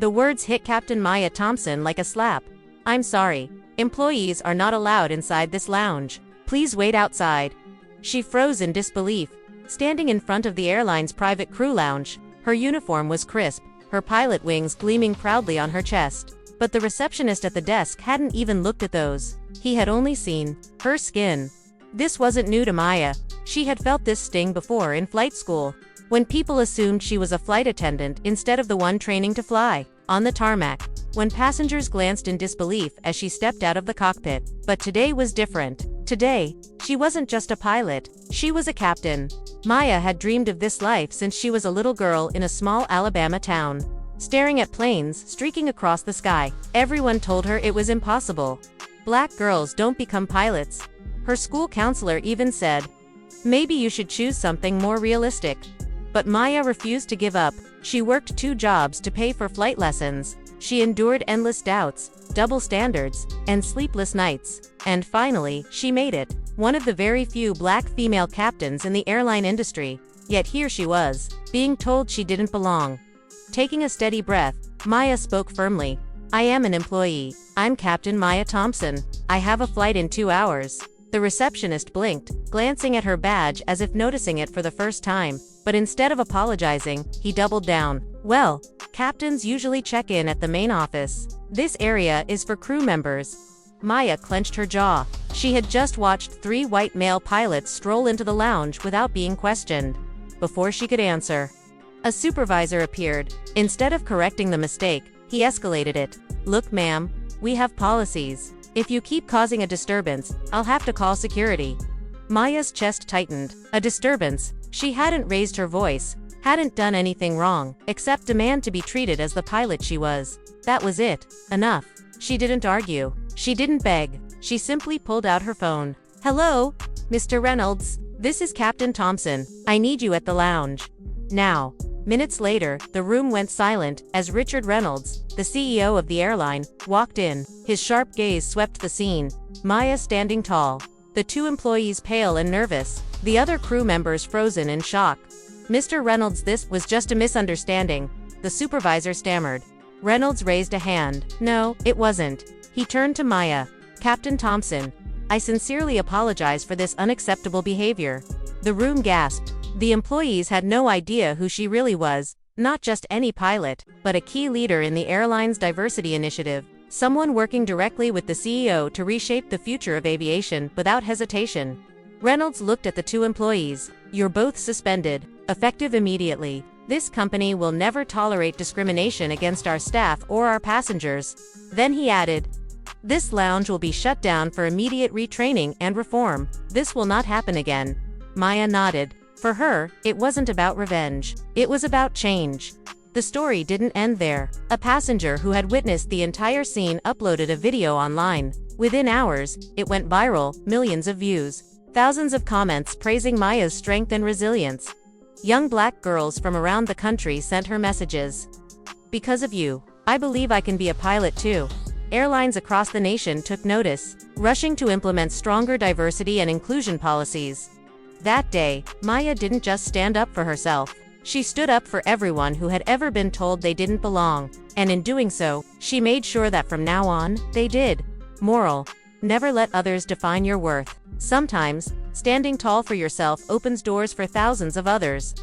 The words hit Captain Maya Thompson like a slap. "I'm sorry. Employees are not allowed inside this lounge. Please wait outside." She froze in disbelief, standing in front of the airline's private crew lounge. Her uniform was crisp, her pilot wings gleaming proudly on her chest. But the receptionist at the desk hadn't even looked at those. He had only seen her skin. This wasn't new to Maya. She had felt this sting before in flight school, when people assumed she was a flight attendant instead of the one training to fly. On the tarmac, when passengers glanced in disbelief as she stepped out of the cockpit. But today was different. Today, she wasn't just a pilot, she was a captain. Maya had dreamed of this life since she was a little girl in a small Alabama town. Staring at planes streaking across the sky, everyone told her it was impossible. Black girls don't become pilots. Her school counselor even said, "Maybe you should choose something more realistic." But Maya refused to give up. She worked 2 jobs to pay for flight lessons. She endured endless doubts, double standards, and sleepless nights. And finally, she made it. One of the very few black female captains in the airline industry. Yet here she was, being told she didn't belong. Taking a steady breath, Maya spoke firmly. "I am an employee. I'm Captain Maya Thompson. I have a flight in 2 hours." The receptionist blinked, glancing at her badge as if noticing it for the first time. But instead of apologizing, he doubled down. "Well, captains usually check in at the main office. This area is for crew members." Maya clenched her jaw. She had just watched 3 white male pilots stroll into the lounge without being questioned. Before she could answer, a supervisor appeared. Instead of correcting the mistake, he escalated it. "Look, ma'am, we have policies. If you keep causing a disturbance, I'll have to call security." Maya's chest tightened. A disturbance? She hadn't raised her voice, hadn't done anything wrong, except demand to be treated as the pilot she was. That was it. Enough. She didn't argue. She didn't beg. She simply pulled out her phone. "Hello, Mr. Reynolds. This is Captain Thompson. I need you at the lounge. Now." Minutes later, the room went silent as Richard Reynolds, the CEO of the airline, walked in. His sharp gaze swept the scene. Maya standing tall. The 2 employees pale and nervous. The other crew members frozen in shock. "Mr. Reynolds, this was just a misunderstanding," the supervisor stammered. Reynolds raised a hand. "No, it wasn't." He turned to Maya. "Captain Thompson, I sincerely apologize for this unacceptable behavior." The room gasped. The employees had no idea who she really was, not just any pilot, but a key leader in the airline's diversity initiative, someone working directly with the CEO to reshape the future of aviation without hesitation. Reynolds looked at the 2 employees. "You're both suspended, effective immediately. This company will never tolerate discrimination against our staff or our passengers." Then he added, "This lounge will be shut down for immediate retraining and reform. This will not happen again." Maya nodded. For her, it wasn't about revenge. It was about change. The story didn't end there. A passenger who had witnessed the entire scene uploaded a video online. Within hours, it went viral, millions of views, thousands of comments praising Maya's strength and resilience. Young black girls from around the country sent her messages. "Because of you, I believe I can be a pilot too." Airlines across the nation took notice, rushing to implement stronger diversity and inclusion policies. That day, Maya didn't just stand up for herself. She stood up for everyone who had ever been told they didn't belong. And in doing so, she made sure that from now on, they did. Moral: never let others define your worth. Sometimes, standing tall for yourself opens doors for thousands of others.